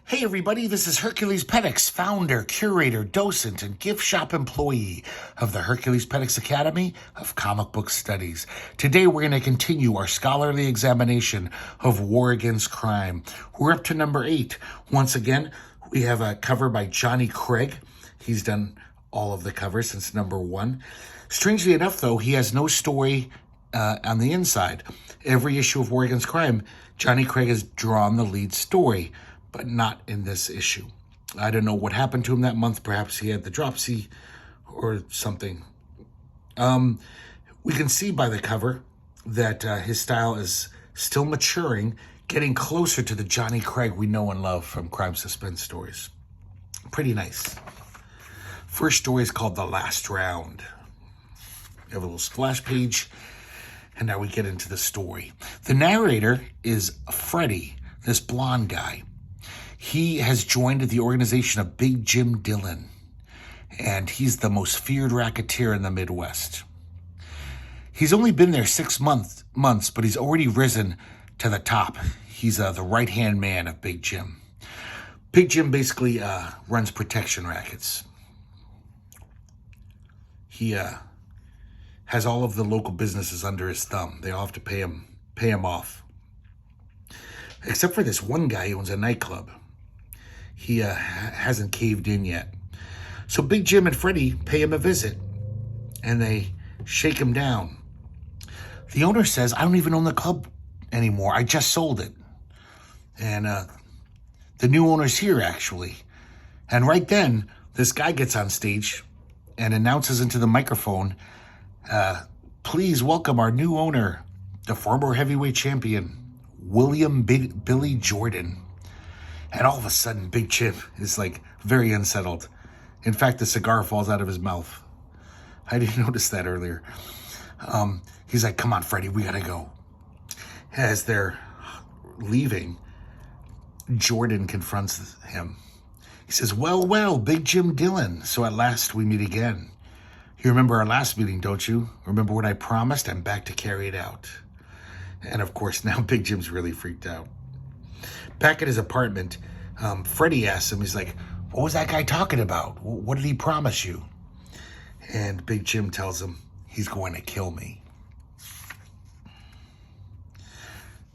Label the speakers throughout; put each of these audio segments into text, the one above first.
Speaker 1: Hey everybody, this is herculespetix, founder, curator, docent, and gift shop employee of the herculespetix Academy of Comic Book Studies. Today we're going to continue our scholarly examination of War Against Crime. We're up to number 8. Once again, we have a cover by Johnny Craig. He's done all of the covers since number 1. Strangely enough, though, he has no story on the inside. Every issue of War Against Crime, Johnny Craig has drawn the lead story, but not in this issue. I don't know what happened to him that month. Perhaps he had the dropsy or something. We can see by the cover that his style is still maturing, getting closer to the Johnny Craig we know and love from crime suspense stories. Pretty nice. First story is called The Last Round. We have a little splash page, and now we get into the story. The narrator is Freddie, this blonde guy. He has joined the organization of Big Jim Dillon, and he's the most feared racketeer in the Midwest. He's only been there 6 months, but he's already risen to the top. He's the right-hand man of Big Jim. Big Jim basically runs protection rackets. He has all of the local businesses under his thumb. They all have to pay him off. Except for this one guy who owns a nightclub. He hasn't caved in yet. So Big Jim and Freddie pay him a visit, and they shake him down. The owner says, I don't even own the club anymore. I just sold it. And the new owner's here, actually. And right then, this guy gets on stage and announces into the microphone, please welcome our new owner, the former heavyweight champion, William Billy Jordan. And all of a sudden, Big Jim is like very unsettled. In fact, the cigar falls out of his mouth. I didn't notice that earlier. He's like, come on, Freddie, we gotta go. As they're leaving, Jordan confronts him. He says, well, Big Jim Dillon, so at last we meet again. You remember our last meeting, don't you? Remember what I promised? I'm back to carry it out. And of course, now Big Jim's really freaked out. Back at his apartment, Freddie asks him, he's like, what was that guy talking about? What did he promise you? And Big Jim tells him, he's going to kill me.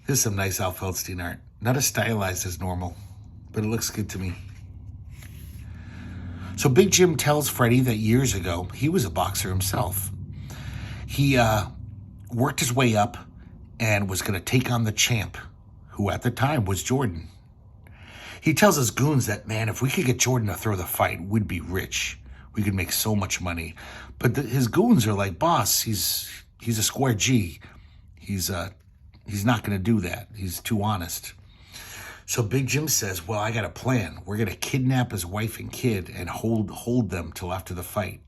Speaker 1: This is some nice Al Feldstein art. Not as stylized as normal, but it looks good to me. So Big Jim tells Freddie that years ago, he was a boxer himself. He worked his way up and was going to take on the champ, who at the time was Jordan. He tells his goons that, man, if we could get Jordan to throw the fight, we'd be rich. We could make so much money. But his goons are like, boss, he's a square G. He's not going to do that. He's too honest. So Big Jim says, well, I got a plan. We're going to kidnap his wife and kid and hold them till after the fight.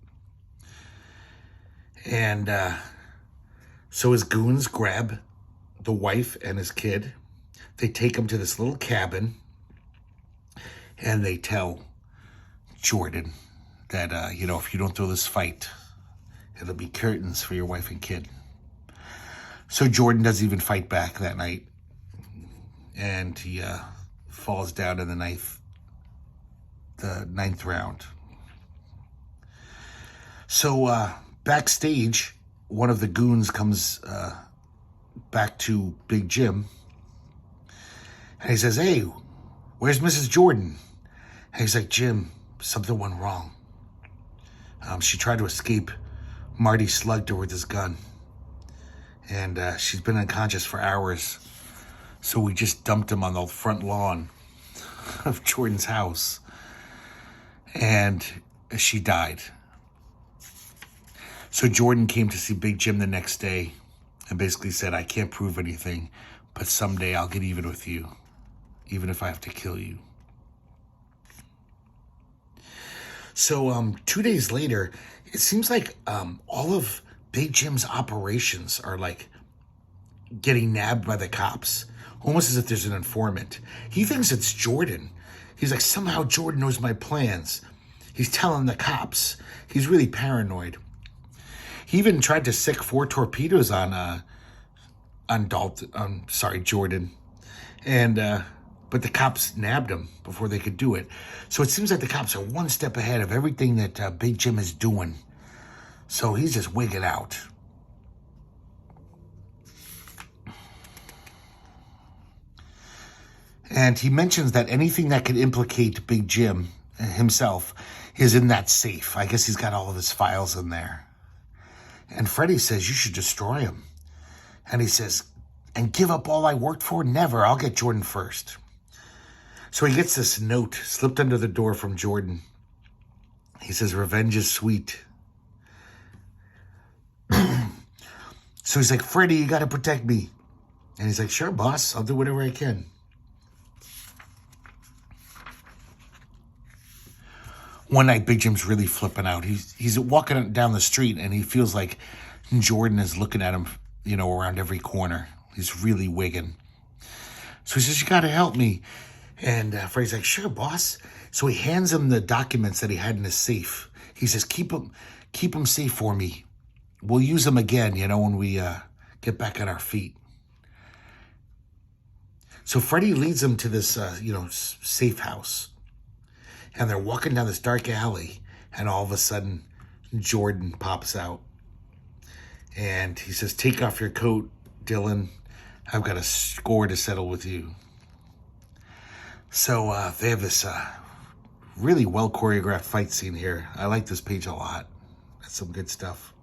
Speaker 1: And so his goons grab the wife and his kid. They take him to this little cabin, and they tell Jordan that, if you don't throw this fight, it'll be curtains for your wife and kid. So Jordan doesn't even fight back that night, and he falls down in the ninth round. So backstage, one of the goons comes back to Big Jim, and he says, hey, where's Mrs. Jordan? And he's like, Jim, something went wrong. She tried to escape. Marty slugged her with his gun. And she's been unconscious for hours. So we just dumped him on the front lawn of Jordan's house. And she died. So Jordan came to see Big Jim the next day and basically said, I can't prove anything, but someday I'll get even with you, even if I have to kill you. So 2 days later, it seems like all of Big Jim's operations are like getting nabbed by the cops, almost as if there's an informant. He thinks it's Jordan. He's like, somehow Jordan knows my plans. He's telling the cops. He's really paranoid. He even tried to sick 4 torpedoes on Jordan. And but the cops nabbed him before they could do it. So it seems like the cops are one step ahead of everything that Big Jim is doing. So he's just wigging out. And he mentions that anything that could implicate Big Jim himself is in that safe. I guess he's got all of his files in there. And Freddy says, you should destroy him. And he says, and give up all I worked for? Never. I'll get Jordan first. So he gets this note slipped under the door from Jordan. He says, revenge is sweet. So he's like, Freddy, you got to protect me. And he's like, sure, boss. I'll do whatever I can. One night, Big Jim's really flipping out. He's walking down the street, and he feels like Jordan is looking at him, around every corner. He's really wigging. So he says, you got to help me. And Freddy's like, sure, boss. So he hands him the documents that he had in his safe. He says, keep them safe for me. We'll use them again, when we get back on our feet. So Freddy leads them to this, safe house. And they're walking down this dark alley. And all of a sudden, Jordan pops out. And he says, take off your coat, Dylan. I've got a score to settle with you. So they have this really well choreographed fight scene here. I like this page a lot. That's some good stuff.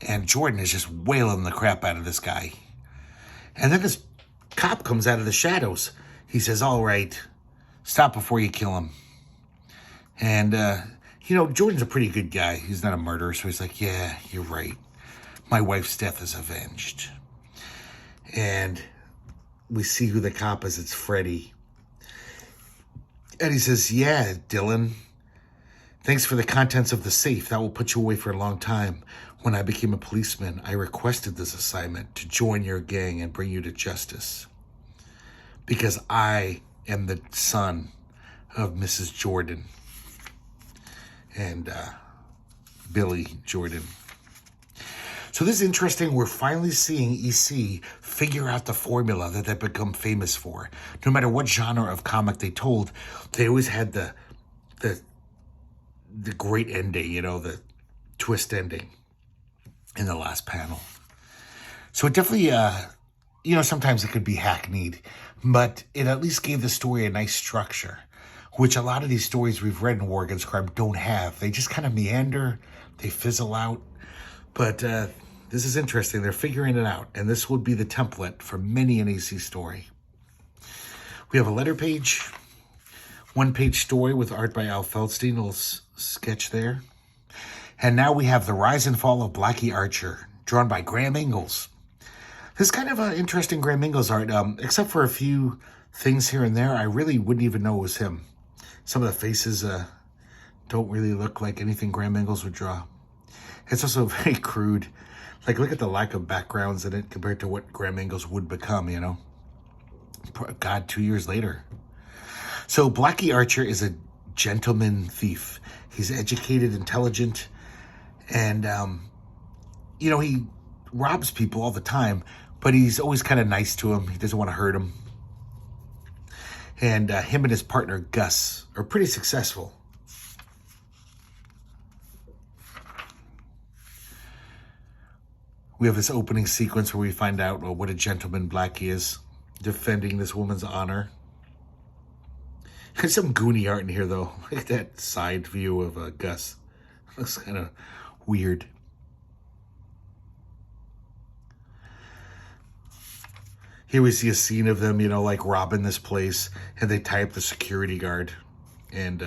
Speaker 1: And Jordan is just wailing the crap out of this guy. And then this cop comes out of the shadows. He says, all right, stop before you kill him. And, Jordan's a pretty good guy. He's not a murderer, so he's like, yeah, you're right. My wife's death is avenged. And we see who the cop is. It's Freddy. And he says, yeah, Dylan, thanks for the contents of the safe. That will put you away for a long time. When I became a policeman, I requested this assignment to join your gang and bring you to justice. Because I am the son of Mrs. Jordan and Billy Jordan. So this is interesting. We're finally seeing EC figure out the formula that they've become famous for. No matter what genre of comic they told, they always had the great ending, the twist ending in the last panel. So it definitely, sometimes it could be hackneyed, but it at least gave the story a nice structure, which a lot of these stories we've read in War Against Crime don't have. They just kind of meander, they fizzle out. But this is interesting. They're figuring it out, and this would be the template for many an AC story. We have a letter page, one-page story with art by Al Feldstein, a little sketch there. And now we have The Rise and Fall of Blackie Archer, drawn by Graham Ingalls. This is kind of an interesting Graham Ingalls art, except for a few things here and there. I really wouldn't even know it was him. Some of the faces don't really look like anything Graham Ingalls would draw. It's also very crude. Like, look at the lack of backgrounds in it compared to what Graham Ingalls would become, God, 2 years later. So Blackie Archer is a gentleman thief. He's educated, intelligent, and, he robs people all the time, but he's always kind of nice to him. He doesn't want to hurt him. And him and his partner, Gus, are pretty successful. We have this opening sequence where we find out what a gentleman Blackie is, defending this woman's honor. There's some Goonie art in here, though. Look at that side view of Gus. Looks kind of weird. Here we see a scene of them, robbing this place, and they tie up the security guard. And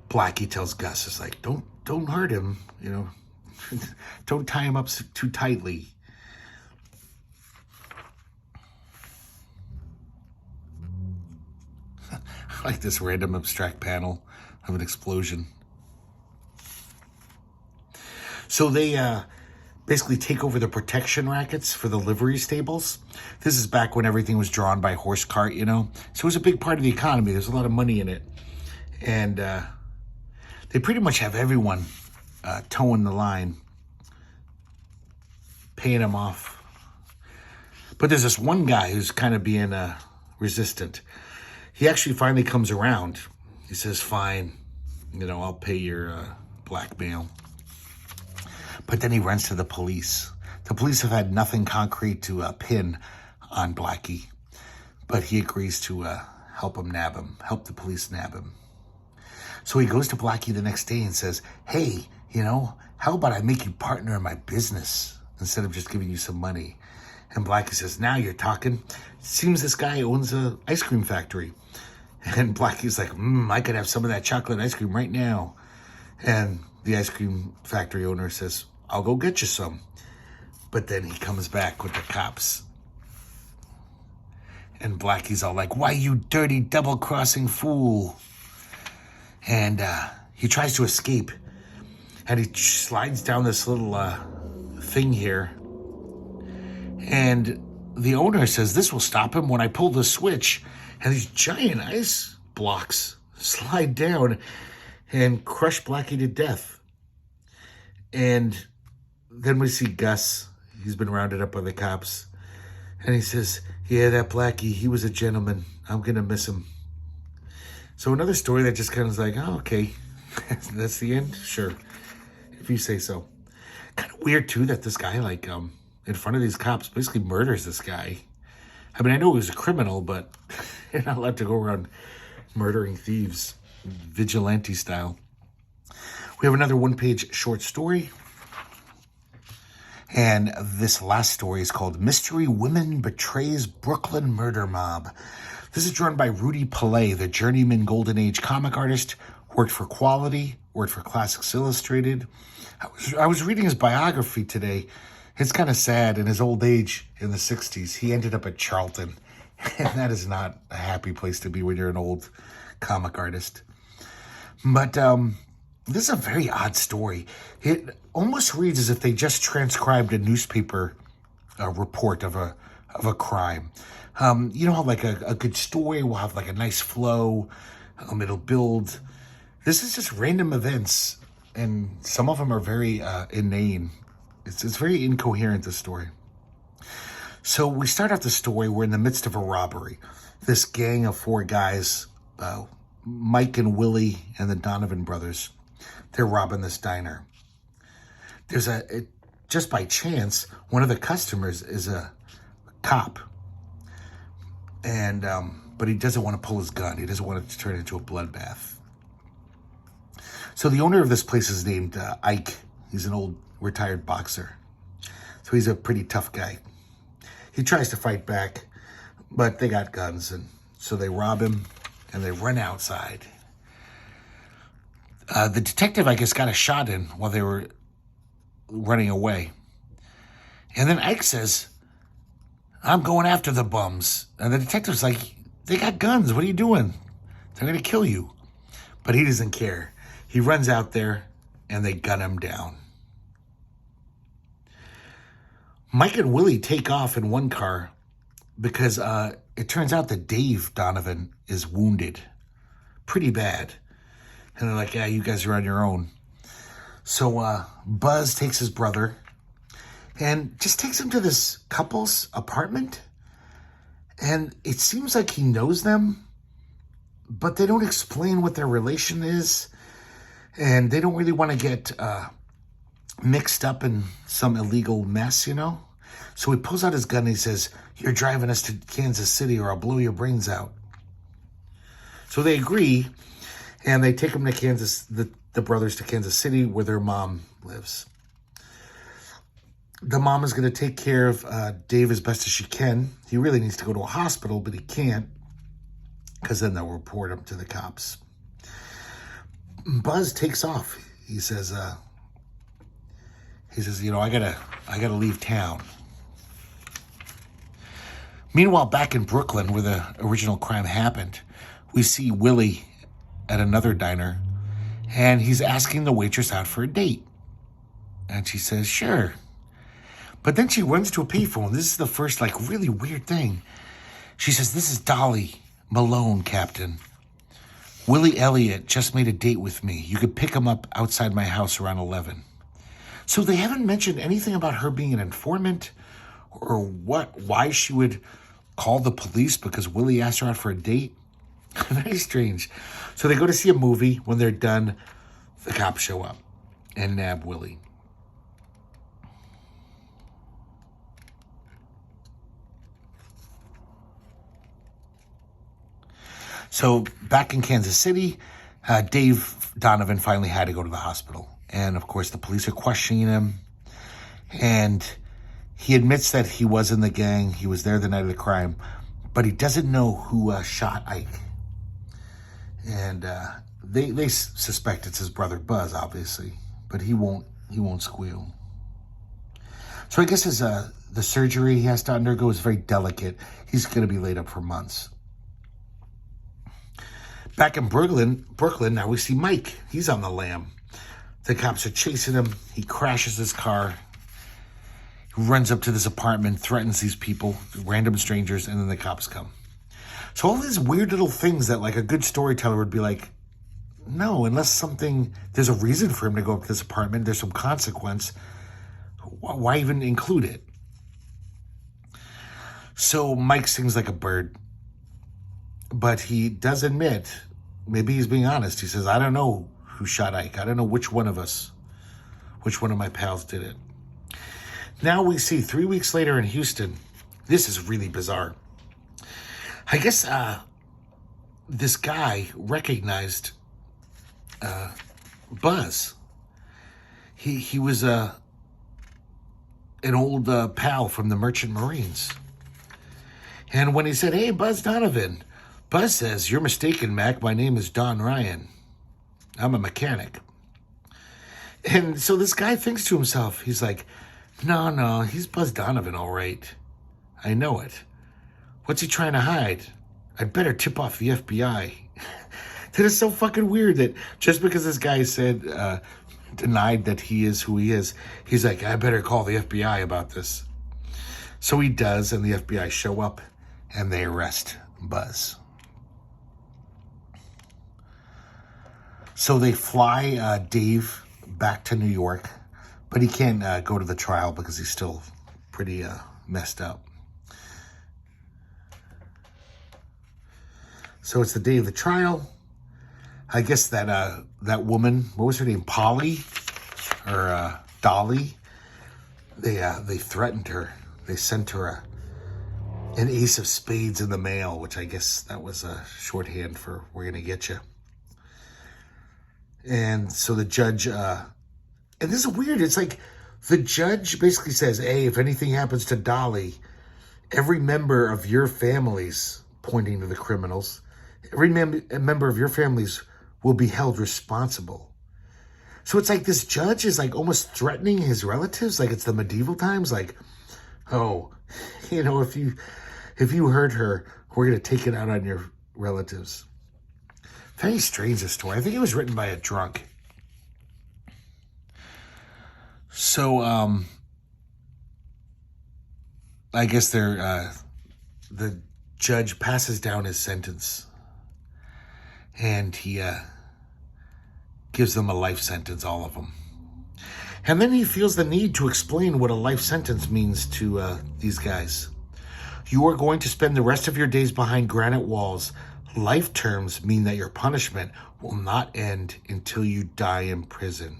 Speaker 1: Blackie tells Gus, it's like, don't hurt him, Don't tie him up too tightly. I like this random abstract panel of an explosion. So they basically take over the protection rackets for the livery stables. This is back when everything was drawn by horse cart, So it was a big part of the economy. There's a lot of money in it. And they pretty much have everyone towing the line. paying him off. But there's this one guy who's kind of being resistant. He actually finally comes around. He says, fine, I'll pay your blackmail. But then he runs to the police. The police have had nothing concrete to pin on Blackie. But he agrees to help the police nab him. So he goes to Blackie the next day and says, hey, how about I make you partner in my business instead of just giving you some money? And Blackie says, now you're talking. Seems this guy owns an ice cream factory. And Blackie's like, I could have some of that chocolate ice cream right now. And the ice cream factory owner says, I'll go get you some. But then he comes back with the cops. And Blackie's all like, why, you dirty double-crossing fool? And he tries to escape. And he slides down this little thing here. And the owner says, this will stop him when I pull the switch. And these giant ice blocks slide down and crush Blackie to death. And then we see Gus. He's been rounded up by the cops. And he says, yeah, that Blackie, he was a gentleman. I'm going to miss him. So another story that just kind of is like, oh, okay, that's the end? Sure, if you say so. Kind of weird, too, that this guy, in front of these cops, basically murders this guy. I mean, I know he was a criminal, but you're not allowed to go around murdering thieves, vigilante style. We have another one-page short story. And this last story is called Mystery Woman Betrays Brooklyn Murder Mob. This is drawn by Rudy Pillay, the journeyman Golden Age comic artist, worked for Quality, worked for Classics Illustrated. I was reading his biography today. It's kind of sad. In his old age, in the 60s, he ended up at Charlton. And that is not a happy place to be when you're an old comic artist. But this is a very odd story. It almost reads as if they just transcribed a newspaper report of a crime. You know how a good story will have a nice flow, it'll build. This is just random events, and some of them are very inane. It's very incoherent, this story. So we start off the story, we're in the midst of a robbery. This gang of 4 guys, Mike and Willie and the Donovan brothers, they're robbing this diner. Just by chance, one of the customers is a cop. And, but he doesn't want to pull his gun. He doesn't want it to turn into a bloodbath. So the owner of this place is named Ike. He's an old retired boxer. So he's a pretty tough guy. He tries to fight back, but they got guns. And so they rob him and they run outside. The detective, I guess, got a shot in while they were running away. And then Ike says, I'm going after the bums. And the detective's like, they got guns. What are you doing? They're going to kill you. But he doesn't care. He runs out there and they gun him down. Mike and Willie take off in one car because it turns out that Dave Donovan is wounded pretty bad. And they're like, yeah, you guys are on your own. So Buzz takes his brother and just takes him to this couple's apartment. And it seems like he knows them, but they don't explain what their relation is. And they don't really want to get mixed up in some illegal mess, So he pulls out his gun and he says, you're driving us to Kansas City or I'll blow your brains out. So they agree, and they take him to Kansas, the brothers to Kansas City where their mom lives. The mom is going to take care of Dave as best as she can. He really needs to go to a hospital, but he can't because then they'll report him to the cops. Buzz takes off. He says, I gotta leave town. Meanwhile, back in Brooklyn, where the original crime happened, we see Willie at another diner, and he's asking the waitress out for a date. And she says, sure. But then she runs to a payphone. This is the first, really weird thing. She says, this is Dolly Malone, Captain. Willie Elliott just made a date with me. You could pick him up outside my house around 11. So they haven't mentioned anything about her being an informant or why she would call the police because Willie asked her out for a date. Very strange. So they go to see a movie. When they're done, the cops show up and nab Willie. So back in Kansas City, Dave Donovan finally had to go to the hospital. And of course, the police are questioning him. And he admits that he was in the gang. He was there the night of the crime. But he doesn't know who shot Ike. And they suspect it's his brother Buzz, obviously. But he won't squeal. So I guess the surgery he has to undergo is very delicate. He's going to be laid up for months. Back in Brooklyn, now we see Mike. He's on the lam. The cops are chasing him. He crashes his car. He runs up to this apartment, threatens these people, random strangers, and then the cops come. So all these weird little things that like a good storyteller would be like, no, unless there's a reason for him to go up to this apartment, there's some consequence. Why even include it? So Mike sings like a bird. But he does admit, maybe he's being honest. He says, I don't know who shot Ike. I don't know which one of my pals did it. Now we see 3 weeks later in Houston. This is really bizarre. I guess this guy recognized Buzz. He was an old pal from the Merchant Marines. And when he said, hey, Buzz Donovan, Buzz says, you're mistaken, Mac. My name is Don Ryan. I'm a mechanic. And so this guy thinks to himself, he's like, no, he's Buzz Donovan, all right. I know it. What's he trying to hide? I'd better tip off the FBI. That is so fucking weird that just because this guy said, denied that he is who he is, he's like, I better call the FBI about this. So he does, and the FBI show up, and they arrest Buzz. So they fly Dave back to New York, but he can't go to the trial because he's still pretty messed up. So it's the day of the trial. I guess that woman, what was her name, Polly or Dolly? They threatened her. They sent her an ace of spades in the mail, which I guess that was a shorthand for "we're gonna get you." And so the judge, and this is weird. It's like the judge basically says, hey, if anything happens to Dolly, every member of your families, pointing to the criminals, every member of your families will be held responsible. So it's like this judge is like almost threatening his relatives, like it's the medieval times, like, oh, if you hurt her, we're going to take it out on your relatives. Very strange, this story. I think it was written by a drunk. So, I guess the judge passes down his sentence. And he gives them a life sentence, all of them. And then he feels the need to explain what a life sentence means to these guys. You are going to spend the rest of your days behind granite walls. Life terms mean that your punishment will not end until you die in prison.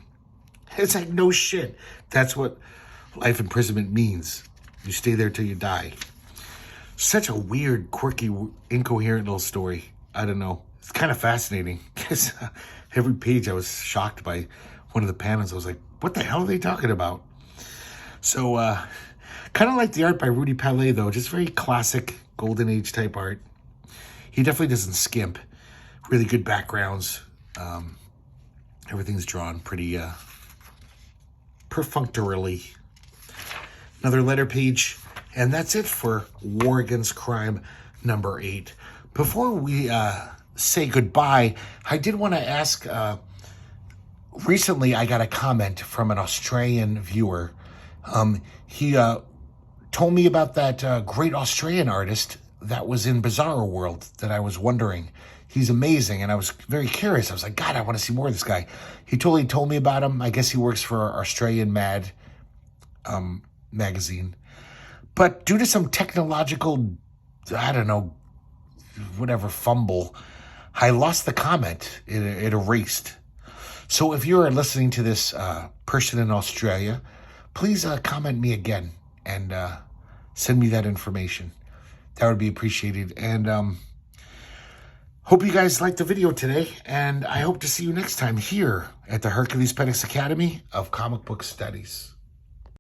Speaker 1: It's like, no shit. That's what life imprisonment means. You stay there till you die. Such a weird, quirky, incoherent little story. I don't know. It's kind of fascinating because every page I was shocked by one of the panels. I was like, what the hell are they talking about? So, kind of like the art by Rudy Palais, though. Just very classic, golden age type art. He definitely doesn't skimp. Really good backgrounds. Everything's drawn pretty perfunctorily. Another letter page. And that's it for War Against Crime number 8. Before we say goodbye, I did want to ask, recently I got a comment from an Australian viewer. He told me about that great Australian artist that was in Bizarro World that I was wondering He's amazing, and I was very curious. I was like, God, I want to see more of this guy. He totally told me about him. I guess he works for Australian Mad magazine. But due to some technological, I don't know, whatever fumble, I lost the comment. It erased. So if you're listening to this person in Australia, please comment me again and send me that information. That would be appreciated. And hope you guys liked the video today. And I hope to see you next time here at the Herculespetix Academy of Comic Book Studies.